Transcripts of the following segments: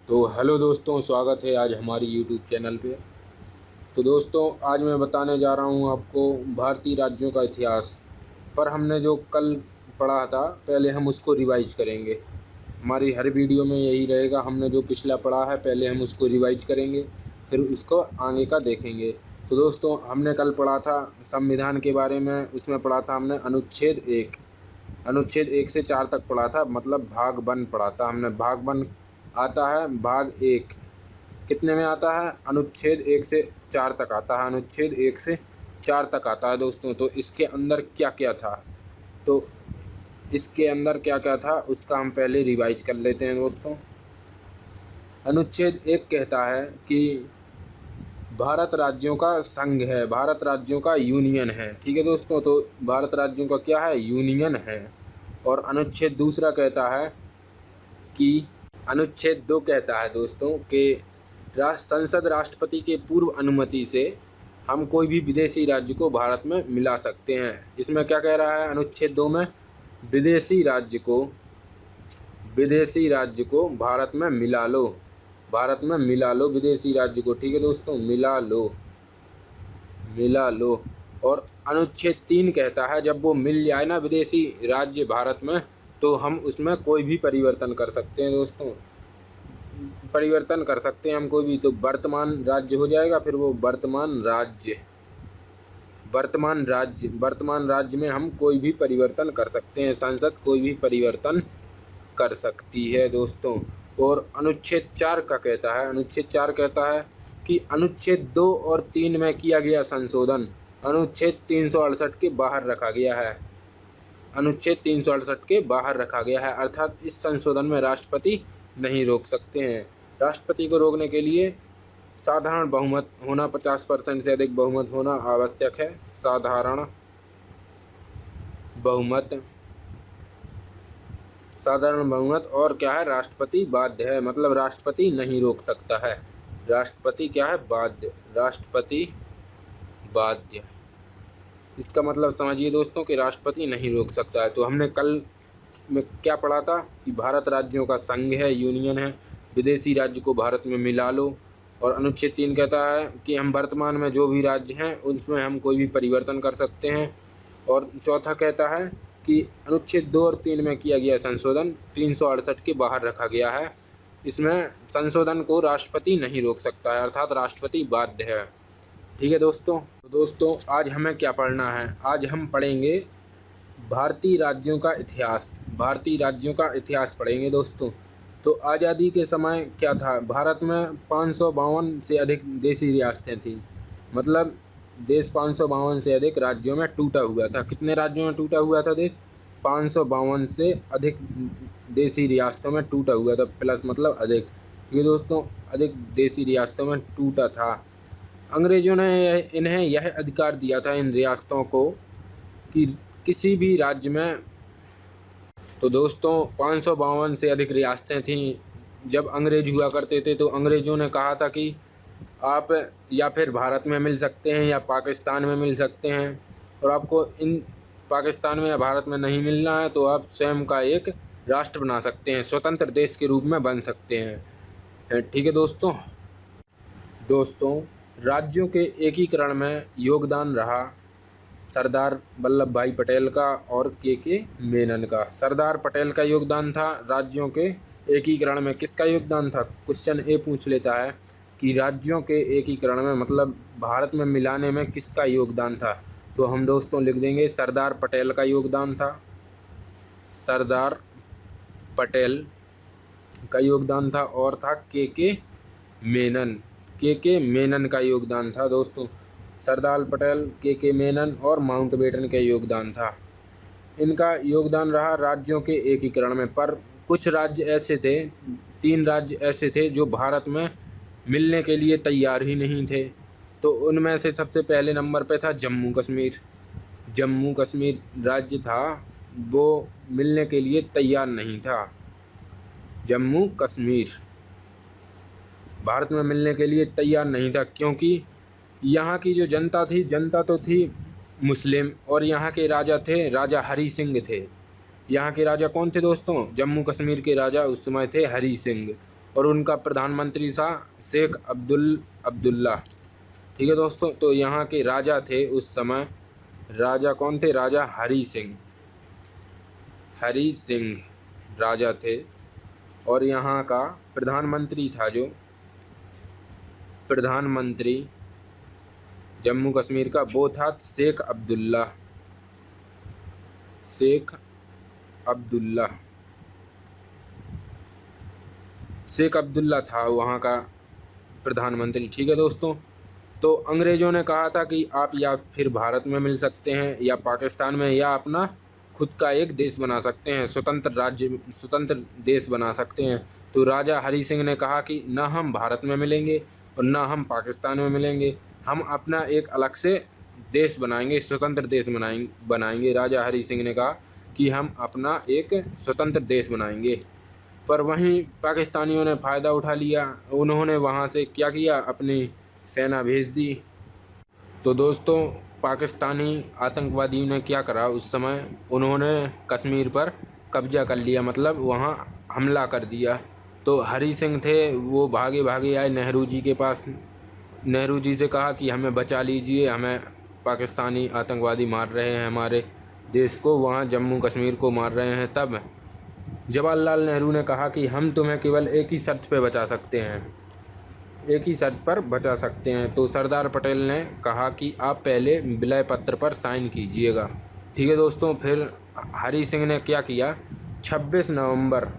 तो हेलो दोस्तों, स्वागत है आज हमारी यूट्यूब चैनल पे। तो दोस्तों, आज मैं बताने जा रहा हूँ आपको भारतीय राज्यों का इतिहास। पर हमने जो कल पढ़ा था, पहले हम उसको रिवाइज करेंगे। हमारी हर वीडियो में यही रहेगा, हमने जो पिछला पढ़ा है पहले हम उसको रिवाइज करेंगे, फिर उसको आगे का देखेंगे। तो दोस्तों, हमने कल पढ़ा था संविधान के बारे में। उसमें पढ़ा था हमने अनुच्छेद 1। अनुच्छेद 1 से 4 तक पढ़ा था, मतलब भाग 1 पढ़ा था हमने। भाग 1 आता है भाग 1 कितने में आता है? अनुच्छेद 1 से 4 तक आता है। अनुच्छेद 1 से 4 तक आता है दोस्तों। तो इसके अंदर क्या क्या था, तो इसके अंदर क्या क्या था उसका हम पहले रिवाइज कर लेते हैं दोस्तों। अनुच्छेद 1 कहता है कि भारत राज्यों का संघ है, भारत राज्यों का यूनियन है। ठीक है दोस्तों, तो भारत राज्यों का क्या है? यूनियन है। और अनुच्छेद 2 कहता है कि अनुच्छेद 2 कहता है दोस्तों कि संसद राष्ट्रपति के पूर्व अनुमति से हम कोई भी विदेशी राज्य को भारत में मिला सकते हैं। इसमें क्या कह रहा है अनुच्छेद 2 में? विदेशी राज्य को भारत में मिला लो, भारत में मिला लो विदेशी राज्य को। ठीक है दोस्तों, मिला लो। और अनुच्छेद 3 कहता है जब वो मिल जाए ना विदेशी राज्य भारत में, तो हम उसमें कोई भी परिवर्तन कर सकते हैं दोस्तों। परिवर्तन कर सकते हैं हम कोई भी। तो वर्तमान राज्य हो जाएगा, फिर वो वर्तमान राज्य में हम कोई भी परिवर्तन कर सकते हैं। संसद कोई भी परिवर्तन कर सकती है दोस्तों। और अनुच्छेद 4 कहता है कि अनुच्छेद 2 और 3 में किया गया संशोधन अनुच्छेद 368 के बाहर रखा गया है। अनुच्छेद 368 के बाहर रखा गया है, अर्थात इस संशोधन में राष्ट्रपति नहीं रोक सकते हैं। राष्ट्रपति को रोकने के लिए साधारण बहुमत होना, 50% से अधिक बहुमत होना आवश्यक है। साधारण बहुमत और क्या है? राष्ट्रपति बाध्य है, मतलब राष्ट्रपति नहीं रोक सकता है। राष्ट्रपति क्या है? बाध्य। इसका मतलब समझिए दोस्तों कि राष्ट्रपति नहीं रोक सकता है। तो हमने कल में क्या पढ़ा था कि भारत राज्यों का संघ है, यूनियन है, विदेशी राज्य को भारत में मिला लो। और अनुच्छेद 3 कहता है कि हम वर्तमान में जो भी राज्य हैं उनमें हम कोई भी परिवर्तन कर सकते हैं। और चौथा कहता है कि अनुच्छेद 2 और 3 में किया गया संशोधन 368 के बाहर रखा गया है। इसमें संशोधन को राष्ट्रपति नहीं रोक सकता है, अर्थात राष्ट्रपति बाध्य है। ठीक है दोस्तों। तो दोस्तों, आज हमें क्या पढ़ना है? आज हम पढ़ेंगे भारतीय राज्यों का इतिहास। भारतीय राज्यों का इतिहास पढ़ेंगे दोस्तों। तो आज़ादी के समय क्या था? भारत में 552 से अधिक देशी रियासतें थीं, मतलब देश 552 से अधिक राज्यों में टूटा हुआ था। कितने राज्यों में टूटा हुआ था देश? 552 से अधिक देशी रियासतों में टूटा हुआ था, प्लस मतलब अधिक। ये दोस्तों, अधिक देशी रियासतों में टूटा था। अंग्रेजों ने इन्हें यह अधिकार दिया था, इन रियासतों को, कि किसी भी राज्य में। तो दोस्तों, 552 से अधिक रियासतें थीं। जब अंग्रेज हुआ करते थे तो अंग्रेज़ों ने कहा था कि आप या फिर भारत में मिल सकते हैं या पाकिस्तान में मिल सकते हैं, और आपको इन पाकिस्तान में या भारत में नहीं मिलना है तो आप स्वयं का एक राष्ट्र बना सकते हैं, स्वतंत्र देश के रूप में बन सकते हैं। ठीक है दोस्तों। राज्यों के एकीकरण में योगदान रहा सरदार वल्लभ भाई पटेल का और के मेनन का। सरदार पटेल का योगदान था राज्यों के एकीकरण में। किसका योगदान था? क्वेश्चन ए पूछ लेता है कि राज्यों के एकीकरण में, मतलब भारत में मिलाने में किसका योगदान था? तो हम दोस्तों लिख देंगे सरदार पटेल का योगदान था। सरदार पटेल का योगदान था। और था के मेनन का योगदान था दोस्तों। सरदार पटेल, के मेनन और माउंटबेटन का योगदान था। इनका योगदान रहा राज्यों के एकीकरण में। पर कुछ राज्य ऐसे थे, 3 राज्य ऐसे थे जो भारत में मिलने के लिए तैयार ही नहीं थे। तो उनमें से सबसे पहले नंबर पे था जम्मू कश्मीर। जम्मू कश्मीर राज्य था, वो मिलने के लिए तैयार नहीं था। जम्मू कश्मीर भारत में मिलने के लिए तैयार नहीं था, क्योंकि यहाँ की जो जनता थी, जनता तो थी मुस्लिम, और यहाँ के राजा थे, राजा हरी सिंह थे। यहाँ के राजा कौन थे दोस्तों? जम्मू कश्मीर के राजा उस समय थे हरी सिंह। और उनका प्रधानमंत्री था शेख अब्दुल्ला। ठीक है दोस्तों, तो यहाँ के राजा थे उस समय, राजा कौन थे? राजा हरी सिंह। हरी सिंह राजा थे। और यहाँ का प्रधानमंत्री था, जो प्रधानमंत्री जम्मू कश्मीर का, वो था शेख अब्दुल्ला। शेख अब्दुल्ला, शेख अब्दुल्ला था वहाँ का प्रधानमंत्री। ठीक है दोस्तों, तो अंग्रेज़ों ने कहा था कि आप या फिर भारत में मिल सकते हैं या पाकिस्तान में, या अपना खुद का एक देश बना सकते हैं, स्वतंत्र राज्य, स्वतंत्र देश बना सकते हैं। तो राजा हरी सिंह ने कहा कि ना हम भारत में मिलेंगे और ना हम पाकिस्तान में मिलेंगे, हम अपना एक अलग से देश बनाएंगे, स्वतंत्र देश बनाएंगे। राजा हरी सिंह ने कहा कि हम अपना एक स्वतंत्र देश बनाएंगे। पर वहीं पाकिस्तानियों ने फ़ायदा उठा लिया, उन्होंने वहाँ से क्या किया, अपनी सेना भेज दी। तो दोस्तों, पाकिस्तानी आतंकवादियों ने क्या करा उस समय, उन्होंने कश्मीर पर कब्जा कर लिया, मतलब वहाँ हमला कर दिया। तो हरी सिंह थे, वो भागे भागे आए नेहरू जी के पास। नेहरू जी से कहा कि हमें बचा लीजिए, हमें पाकिस्तानी आतंकवादी मार रहे हैं, हमारे देश को, वहाँ जम्मू कश्मीर को मार रहे हैं। तब जवाहरलाल नेहरू ने कहा कि हम तुम्हें केवल एक ही शर्त पे बचा सकते हैं, एक ही शर्त पर बचा सकते हैं। तो सरदार पटेल ने कहा कि आप पहले विलय पत्र पर साइन कीजिएगा। ठीक है दोस्तों, फिर हरी सिंह ने क्या किया, 26 नवंबर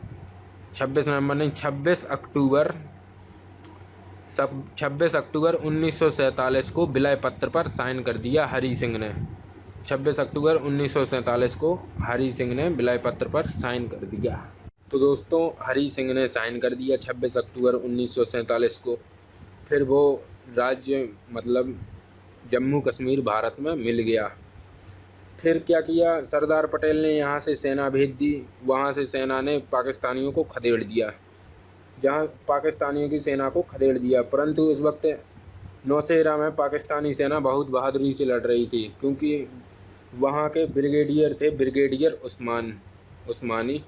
नहीं, 26 अक्टूबर 1947 को विलय पत्र पर साइन कर दिया हरी सिंह ने। 26 अक्टूबर 1947 को हरी सिंह ने विलय पत्र पर साइन कर दिया। तो दोस्तों, हरी सिंह ने साइन कर दिया 26 अक्टूबर 1947 को। फिर वो राज्य, मतलब जम्मू कश्मीर, भारत में मिल गया। फिर क्या किया, सरदार पटेल ने यहाँ से सेना भेज दी, वहाँ से सेना ने पाकिस्तानियों को खदेड़ दिया, जहाँ पाकिस्तानियों की सेना को खदेड़ दिया। परंतु उस वक्त नौशेरा में पाकिस्तानी सेना बहुत बहादुरी से लड़ रही थी, क्योंकि वहाँ के ब्रिगेडियर थे, ब्रिगेडियर उस्मानी।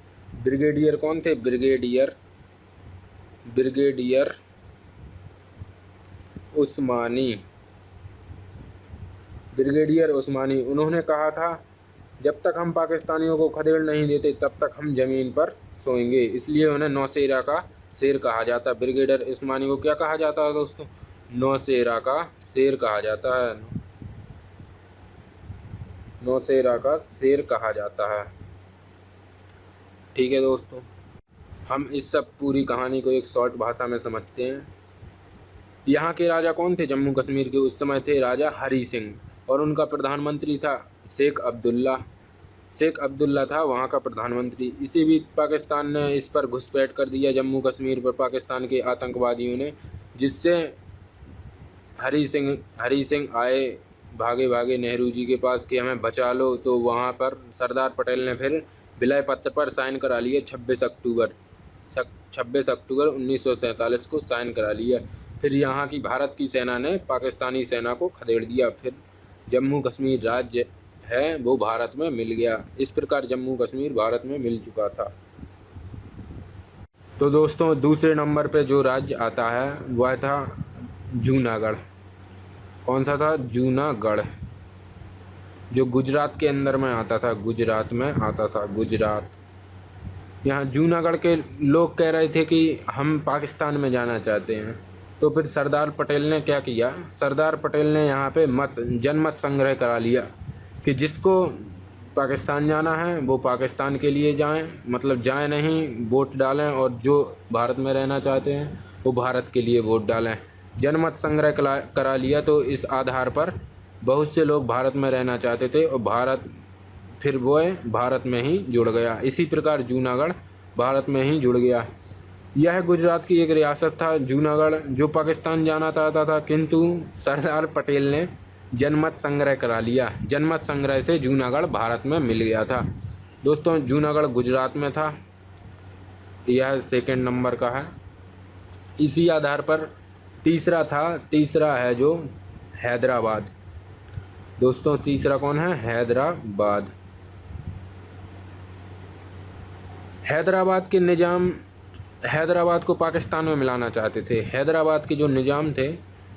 ब्रिगेडियर कौन थे? ब्रिगेडियर उस्मानी। उन्होंने कहा था, जब तक हम पाकिस्तानियों को खदेड़ नहीं देते तब तक हम ज़मीन पर सोएंगे। इसलिए उन्हें नौशेरा का शेर कहा जाता। ब्रिगेडियर उस्मानी को क्या कहा जाता है दोस्तों? नौशेरा का शेर कहा जाता है। नौशेरा का शेर कहा जाता है। ठीक है दोस्तों, हम इस सब पूरी कहानी को एक शॉर्ट भाषा में समझते हैं। यहाँ के राजा कौन थे जम्मू कश्मीर के? उस समय थे राजा हरी सिंह, और उनका प्रधानमंत्री था शेख अब्दुल्ला। शेख अब्दुल्ला था वहाँ का प्रधानमंत्री। इसी बीच पाकिस्तान ने इस पर घुसपैठ कर दिया जम्मू कश्मीर पर, पाकिस्तान के आतंकवादियों ने, जिससे हरी सिंह आए भागे भागे नेहरू जी के पास कि हमें बचा लो। तो वहाँ पर सरदार पटेल ने फिर विलय पत्र पर साइन करा लिए 26 अक्टूबर 1947 को साइन करा लिया। फिर यहाँ की भारत की सेना ने पाकिस्तानी सेना को खदेड़ दिया। फिर जम्मू कश्मीर राज्य है वो भारत में मिल गया। इस प्रकार जम्मू कश्मीर भारत में मिल चुका था। तो दोस्तों, दूसरे नंबर पे जो राज्य आता है वह था जूनागढ़। कौन सा था? जूनागढ़, जो गुजरात के अंदर में आता था, गुजरात में आता था, गुजरात। यहाँ जूनागढ़ के लोग कह रहे थे कि हम पाकिस्तान में जाना चाहते हैं। तो फिर सरदार पटेल ने क्या किया, सरदार पटेल ने यहाँ पे जनमत संग्रह करा लिया कि जिसको पाकिस्तान जाना है वो पाकिस्तान के लिए जाएं, मतलब जाएं नहीं, वोट डालें, और जो भारत में रहना चाहते हैं वो भारत के लिए वोट डालें। जनमत संग्रह करा लिया। तो इस आधार पर बहुत से लोग भारत में रहना चाहते थे और वो भारत में ही जुड़ गया। इसी प्रकार जूनागढ़ भारत में ही जुड़ गया। यह गुजरात की एक रियासत था जूनागढ़, जो पाकिस्तान जाना चाहता था, किंतु सरदार पटेल ने जनमत संग्रह करा लिया। जनमत संग्रह से जूनागढ़ भारत में मिल गया था। दोस्तों, जूनागढ़ गुजरात में था, यह सेकंड नंबर का है। इसी आधार पर तीसरा है जो हैदराबाद। दोस्तों, तीसरा कौन है? हैदराबाद के निज़ाम हैदराबाद को पाकिस्तान में मिलाना चाहते थे। हैदराबाद के जो निज़ाम थे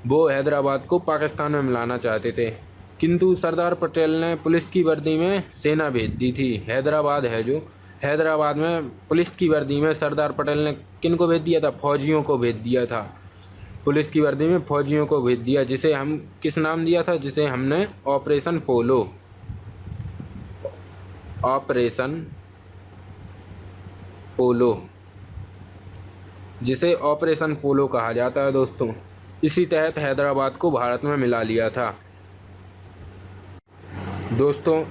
वो हैदराबाद को पाकिस्तान में मिलाना चाहते थे, किंतु सरदार पटेल ने पुलिस की वर्दी में सेना भेज दी थी। हैदराबाद है जो, हैदराबाद में पुलिस की वर्दी में सरदार पटेल ने किन को भेज दिया था? फौजियों को भेज दिया था। पुलिस की वर्दी में फौजियों को भेज दिया, जिसे हम किस नाम दिया था? जिसे हमने ऑपरेशन पोलो, ऑपरेशन पोलो, जिसे ऑपरेशन पोलो कहा जाता है दोस्तों। इसी तहत हैदराबाद को भारत में मिला लिया था दोस्तों।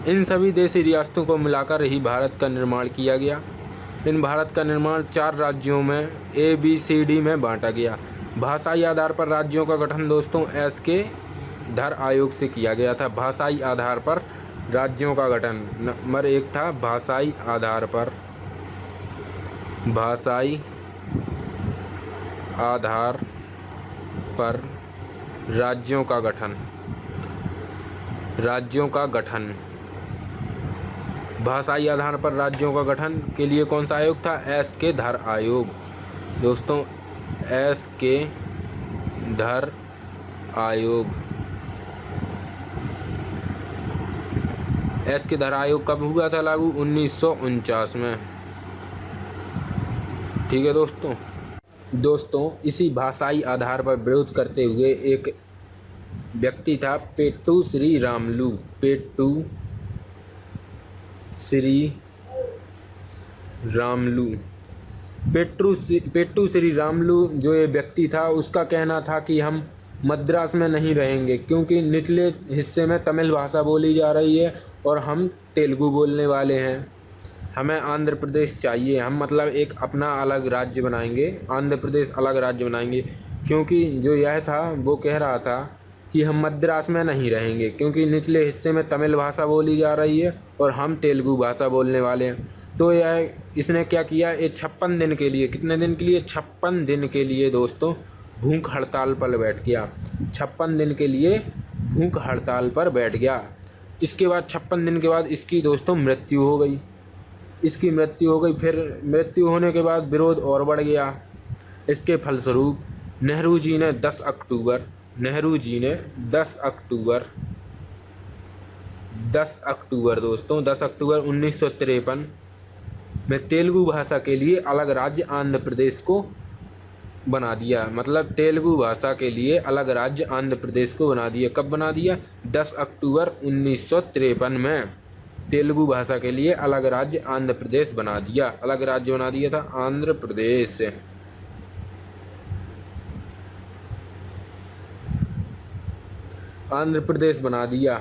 इन सभी देशी रियासतों को मिलाकर ही भारत का निर्माण किया गया। इन भारत का निर्माण 4 राज्यों में ABCD में बांटा गया। भाषाई आधार पर राज्यों का गठन दोस्तों एस.के. धर आयोग से किया गया था। भाषाई आधार पर राज्यों का गठन नंबर 1 था। भाषाई आधार पर, भाषाई आधार पर राज्यों का गठन, राज्यों का गठन। भाषाई आधार पर राज्यों का गठन के लिए कौन सा आयोग था? एस.के. धर आयोग दोस्तों, एस.के. धर आयोग। एस.के. धर आयोग कब हुआ था लागू? 1949 में। ठीक है दोस्तों इसी भाषाई आधार पर विरोध करते हुए एक व्यक्ति था पेट्टू श्री रामलू। पेट्टू श्री रामलू, पेट्टू श्री रामलू जो ये व्यक्ति था, उसका कहना था कि हम मद्रास में नहीं रहेंगे क्योंकि निचले हिस्से में तमिल भाषा बोली जा रही है और हम तेलुगु बोलने वाले हैं। हमें आंध्र प्रदेश चाहिए, हम मतलब एक अपना अलग राज्य बनाएंगे, आंध्र प्रदेश अलग राज्य बनाएंगे। क्योंकि जो यह था वो कह रहा था कि हम मद्रास में नहीं रहेंगे क्योंकि निचले हिस्से में तमिल भाषा बोली जा रही है और हम तेलुगु भाषा बोलने वाले हैं। तो इसने क्या किया? ये 56 दिन के लिए, कितने दिन के लिए? 56 दिन के लिए दोस्तों भूख हड़ताल पर बैठ गया। 56 दिन के लिए भूख हड़ताल पर बैठ गया। इसके बाद 56 दिन के बाद इसकी दोस्तों मृत्यु हो गई। इसकी मृत्यु हो गई। फिर मृत्यु होने के बाद विरोध और बढ़ गया। इसके फलस्वरूप नेहरू जी ने 10 अक्टूबर 1953 में तेलुगु भाषा के लिए अलग राज्य आंध्र प्रदेश को बना दिया। मतलब तेलुगु भाषा के लिए अलग राज्य आंध्र प्रदेश को बना दिया। कब बना दिया? 10 अक्टूबर 1953 में तेलुगु भाषा के लिए अलग राज्य आंध्र प्रदेश बना दिया। अलग राज्य बना दिया था आंध्र प्रदेश। आंध्र प्रदेश बना दिया।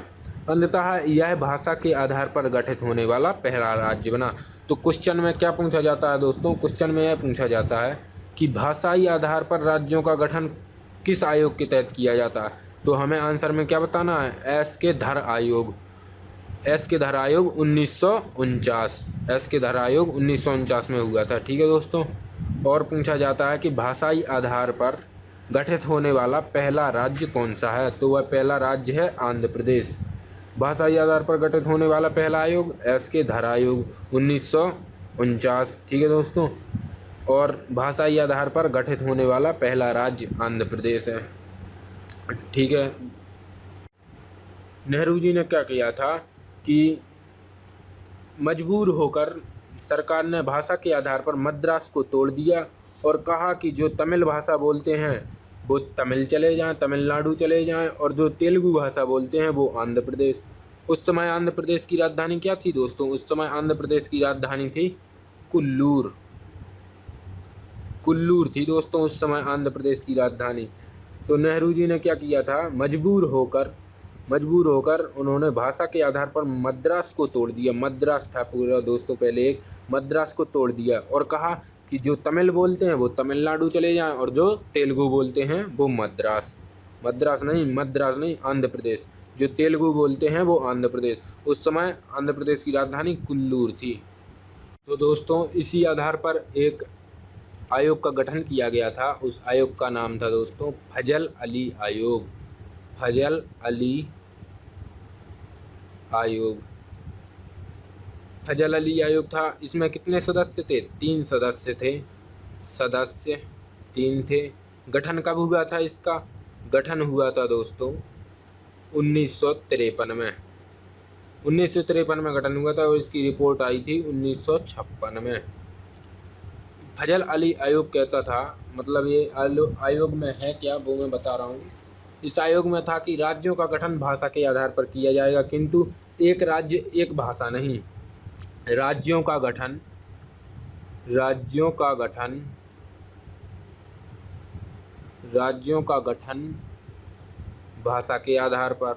अंततः यह भाषा के आधार पर गठित होने वाला पहला राज्य बना। तो क्वेश्चन में क्या पूछा जाता है दोस्तों? क्वेश्चन में यह पूछा जाता है कि भाषाई आधार पर राज्यों का गठन किस आयोग के तहत किया जाता है? तो हमें आंसर में क्या बताना है? एस.के. धर आयोग। एस.के. धर आयोग 1949, एस.के. धर आयोग 1949 में हुआ था। ठीक है दोस्तों। और पूछा जाता है कि भाषाई आधार पर गठित होने वाला पहला राज्य कौन सा है? तो वह पहला राज्य है आंध्र प्रदेश। भाषाई आधार पर गठित होने वाला पहला आयोग एस.के. धर आयोग 1949। ठीक है दोस्तों। और भाषाई आधार पर गठित होने वाला पहला राज्य आंध्र प्रदेश है। ठीक है। नेहरू जी ने क्या किया था कि मजबूर होकर सरकार ने भाषा के आधार पर मद्रास को तोड़ दिया और कहा कि जो तमिल भाषा बोलते हैं वो तमिल चले जाएं, तमिलनाडु चले जाएं, और जो तेलुगु भाषा बोलते हैं वो आंध्र प्रदेश। उस समय आंध्र प्रदेश की राजधानी क्या थी दोस्तों? उस समय आंध्र प्रदेश की राजधानी थी कुल्लूर। कुल्लूर थी दोस्तों उस समय आंध्र प्रदेश की राजधानी। तो नेहरू जी ने क्या किया था? मजबूर होकर उन्होंने भाषा के आधार पर मद्रास को तोड़ दिया। मद्रास था पूरा दोस्तों पहले एक, मद्रास को तोड़ दिया और कहा कि जो तमिल बोलते हैं वो तमिलनाडु चले जाएं और जो तेलुगु बोलते हैं वो मद्रास नहीं आंध्र प्रदेश। जो तेलुगु बोलते हैं वो आंध्र प्रदेश। उस समय आंध्र प्रदेश की राजधानी कुल्लूर थी। तो दोस्तों इसी आधार पर एक आयोग का गठन किया गया था। उस आयोग का नाम था दोस्तों फजल अली आयोग। फजल अली आयोग। फजल अली आयोग था। इसमें कितने सदस्य थे? 3 सदस्य थे। सदस्य 3 थे। गठन कब हुआ था इसका? गठन हुआ था दोस्तों 1953 में। 1953 में गठन हुआ था और इसकी रिपोर्ट आई थी 1956 में। फजल अली आयोग कहता था, मतलब ये आयोग में है क्या वो मैं बता रहा हूँ। इस आयोग में था कि राज्यों का गठन भाषा के आधार पर किया जाएगा, किंतु एक राज्य एक भाषा नहीं। राज्यों का गठन भाषा के आधार पर,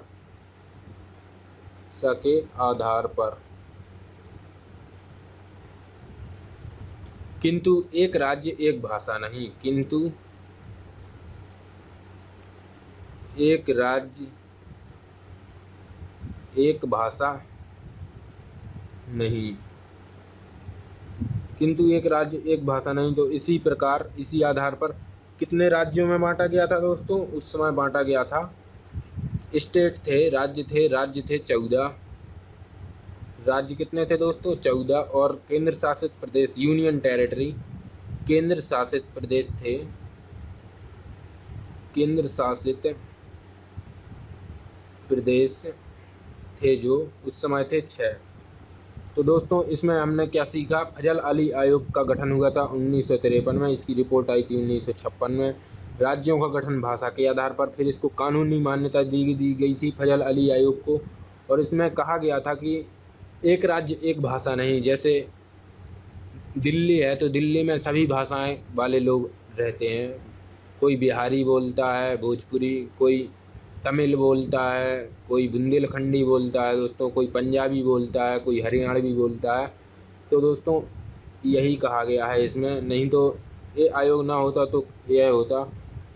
किंतु एक राज्य एक भाषा नहीं। किंतु एक राज्य एक भाषा नहीं। किंतु एक राज्य एक भाषा नहीं। तो इसी प्रकार इसी आधार पर कितने राज्यों में बांटा गया था दोस्तों? उस समय बांटा गया था, स्टेट थे, राज्य थे 14। राज्य कितने थे दोस्तों? 14। और केंद्र शासित प्रदेश यूनियन टेरिटरी, केंद्र शासित प्रदेश थे जो उस समय थे 6। तो दोस्तों इसमें हमने क्या सीखा? फजल अली आयोग का गठन हुआ था 1953 में, इसकी रिपोर्ट आई थी 1956 में। राज्यों का गठन भाषा के आधार पर, फिर इसको कानूनी मान्यता दी गई थी फजल अली आयोग को। और इसमें कहा गया था कि एक राज्य एक भाषा नहीं। जैसे दिल्ली है तो दिल्ली में सभी भाषाएं वाले लोग रहते हैं। कोई बिहारी बोलता है भोजपुरी, कोई तमिल बोलता है, कोई बुंदेलखंडी बोलता है दोस्तों, कोई पंजाबी बोलता है, कोई हरियाणवी बोलता है। तो दोस्तों यही कहा गया है इसमें। नहीं तो ये आयोग ना होता तो यह होता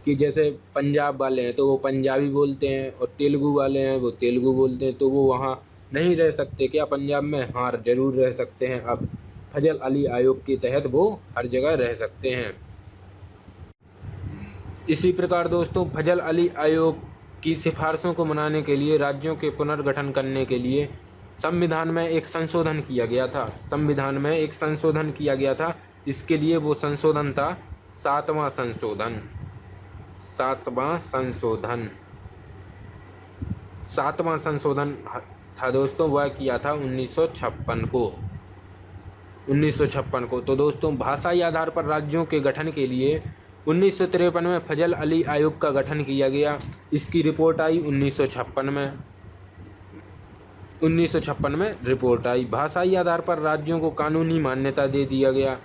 कि जैसे पंजाब वाले हैं तो वो पंजाबी बोलते हैं, और तेलुगु वाले हैं वो तेलुगु बोलते हैं, तो वो वहाँ नहीं रह सकते क्या पंजाब में? हाँ जरूर रह सकते हैं। अब फजल अली आयोग के तहत वो हर जगह रह सकते हैं। इसी प्रकार दोस्तों फजल अली आयोग की सिफारिशों को मनाने के लिए, राज्यों के पुनर्गठन करने के लिए संविधान में एक संशोधन किया गया था। इसके लिए वो संशोधन था 7वां संशोधन था दोस्तों। वह किया था 1956 को। तो दोस्तों भाषाई आधार पर राज्यों के गठन के लिए 1953 में फजल अली आयोग का गठन किया गया। इसकी रिपोर्ट आई 1956 में रिपोर्ट आई। भाषाई आधार पर राज्यों को कानूनी मान्यता दे दिया गया।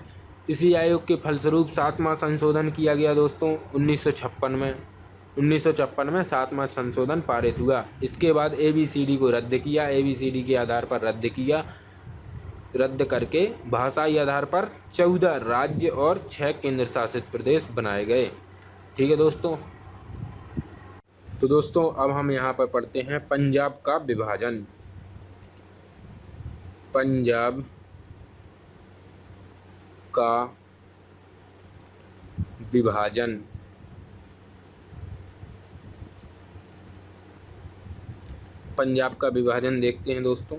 इसी आयोग के फलस्वरूप 7वां संशोधन किया गया दोस्तों 1956 में 7वां संशोधन पारित हुआ। इसके बाद ABCD को रद्द किया, ABCD के आधार पर रद्द करके भाषाई आधार पर 14 राज्य और 6 केंद्र शासित प्रदेश बनाए गए। ठीक है दोस्तों। तो दोस्तों अब हम यहाँ पर पढ़ते हैं पंजाब का विभाजन। पंजाब का विभाजन। पंजाब का विभाजन देखते हैं दोस्तों।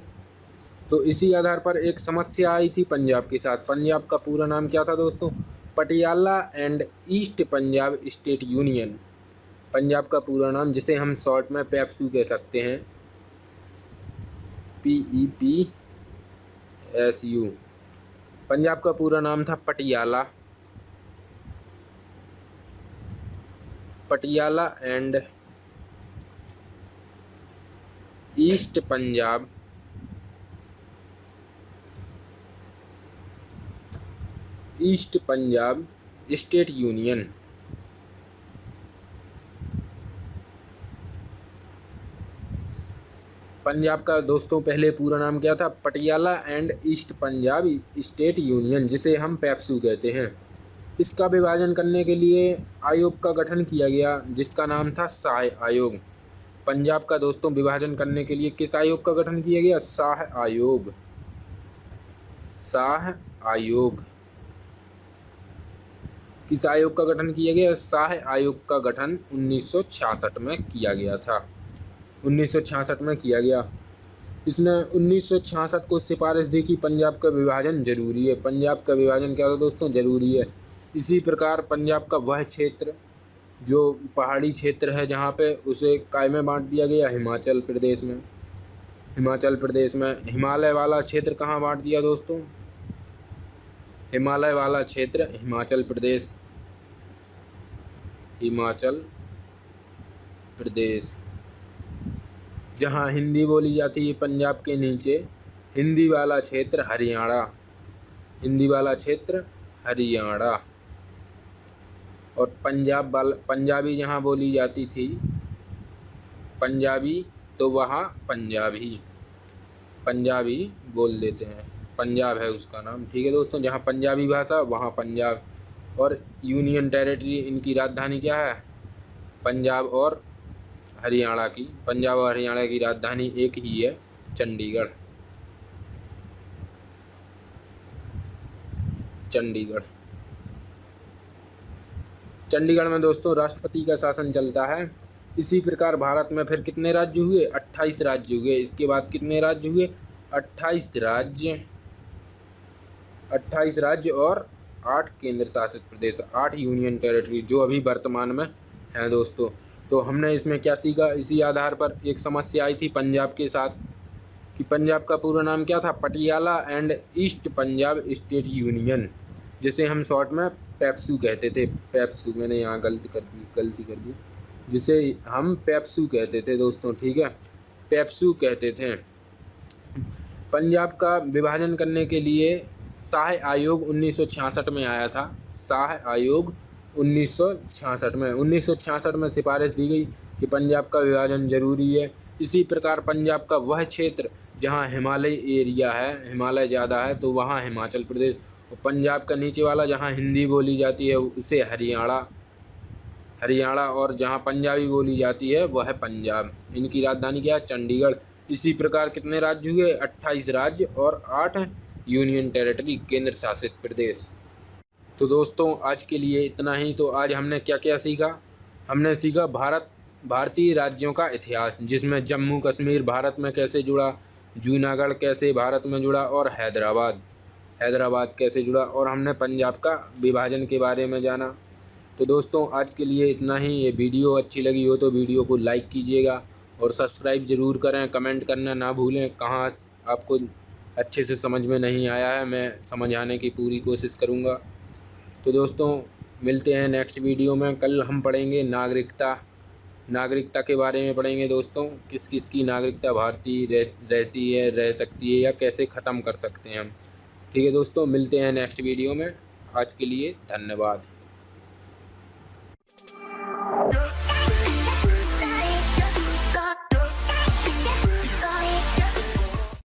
तो इसी आधार पर एक समस्या आई थी पंजाब के साथ। पंजाब का पूरा नाम क्या था दोस्तों? Patiala and east Punjab state union. Punjab का पूरा नाम, जिसे हम शॉर्ट में पेप्सू कह सकते हैं, PEPSU। पंजाब का पूरा नाम था Patiala and east Punjab state union. Punjab का दोस्तों पहले पूरा नाम क्या था? Patiala and east Punjab state union, जिसे हम पेप्सू कहते हैं। इसका विभाजन करने के लिए आयोग का गठन किया गया, जिसका नाम था शाह आयोग। पंजाब का दोस्तों विभाजन करने के लिए किस आयोग का गठन किया गया? शाह आयोग। किस आयोग का गठन किया गया? शाह आयोग का गठन 1966 में किया गया था। 1966 में किया गया। इसने 1966 को सिफारिश दी कि पंजाब का विभाजन जरूरी है। पंजाब का विभाजन क्या था दोस्तों? जरूरी है। इसी प्रकार पंजाब का वह क्षेत्र जो पहाड़ी क्षेत्र है जहाँ पे, उसे काय में बांट दिया गया, हिमाचल प्रदेश में। हिमाचल प्रदेश में हिमालय वाला क्षेत्र कहाँ बांट दिया दोस्तों? हिमालय वाला क्षेत्र हिमाचल प्रदेश, हिमाचल प्रदेश। जहाँ हिंदी बोली जाती है पंजाब के नीचे, हिंदी वाला क्षेत्र हरियाणा, हिंदी वाला क्षेत्र हरियाणा। और पंजाबी जहाँ बोली जाती थी, पंजाबी, तो वहाँ पंजाबी, पंजाबी बोल देते हैं, पंजाब है उसका नाम। ठीक है दोस्तों, जहाँ पंजाबी भाषा वहाँ पंजाब। और यूनियन टेरिटरी, इनकी राजधानी क्या है? पंजाब और हरियाणा की, पंजाब और हरियाणा की राजधानी एक ही है, चंडीगढ़, चंडीगढ़। चंडीगढ़ में दोस्तों राष्ट्रपति का शासन चलता है। इसी प्रकार भारत में फिर कितने राज्य हुए? 28 राज्य हुए। इसके बाद कितने राज्य हुए? 28 राज्य, 28 राज्य और 8 केंद्र शासित प्रदेश, 8 यूनियन टेरिटरी जो अभी वर्तमान में हैं दोस्तों। तो हमने इसमें क्या सीखा? इसी आधार पर एक समस्या आई थी पंजाब के साथ कि पंजाब का पूरा नाम क्या था? Patiala and east Punjab state union, जिसे हम शॉर्ट में पेप्सू कहते थे। पेप्सू, मैंने यहाँ गलती कर दी, जिसे हम पेप्सू कहते थे दोस्तों। ठीक है, पेप्सू कहते थे। पंजाब का विभाजन करने के लिए शाह आयोग 1966 में आया था। शाह आयोग 1966 में, 1966 में सिफारिश दी गई कि पंजाब का विभाजन जरूरी है। इसी प्रकार पंजाब का वह क्षेत्र जहाँ हिमालय एरिया है, हिमालय ज़्यादा है, तो वहाँ हिमाचल प्रदेश। और पंजाब का नीचे वाला जहाँ हिंदी बोली जाती है उसे हरियाणा, हरियाणा। और जहाँ पंजाबी बोली जाती है वह है पंजाब। इनकी राजधानी क्या है? चंडीगढ़। इसी प्रकार कितने राज्य हुए? 28 राज्य और 8 यूनियन टेरिटरी, केंद्र शासित प्रदेश। तो दोस्तों आज के लिए इतना ही। तो आज हमने क्या क्या सीखा? हमने सीखा भारतीय राज्यों का इतिहास, जिसमें जम्मू कश्मीर भारत में कैसे जुड़ा, जूनागढ़ कैसे भारत में जुड़ा, और हैदराबाद कैसे जुड़ा, और हमने पंजाब का विभाजन के बारे में जाना। तो दोस्तों आज के लिए इतना ही। ये वीडियो अच्छी लगी हो तो वीडियो को लाइक कीजिएगा और सब्सक्राइब ज़रूर करें। कमेंट करना ना भूलें, कहाँ आपको अच्छे से समझ में नहीं आया है, मैं समझाने की पूरी कोशिश करूँगा। तो दोस्तों मिलते हैं नेक्स्ट वीडियो में। कल हम पढ़ेंगे नागरिकता के बारे में पढ़ेंगे दोस्तों। किस किस की नागरिकता भारतीय रहती है, रह सकती है, या कैसे ख़त्म कर सकते हैं हम। ठीक है दोस्तों, मिलते हैं नेक्स्ट वीडियो में। आज के लिए धन्यवाद।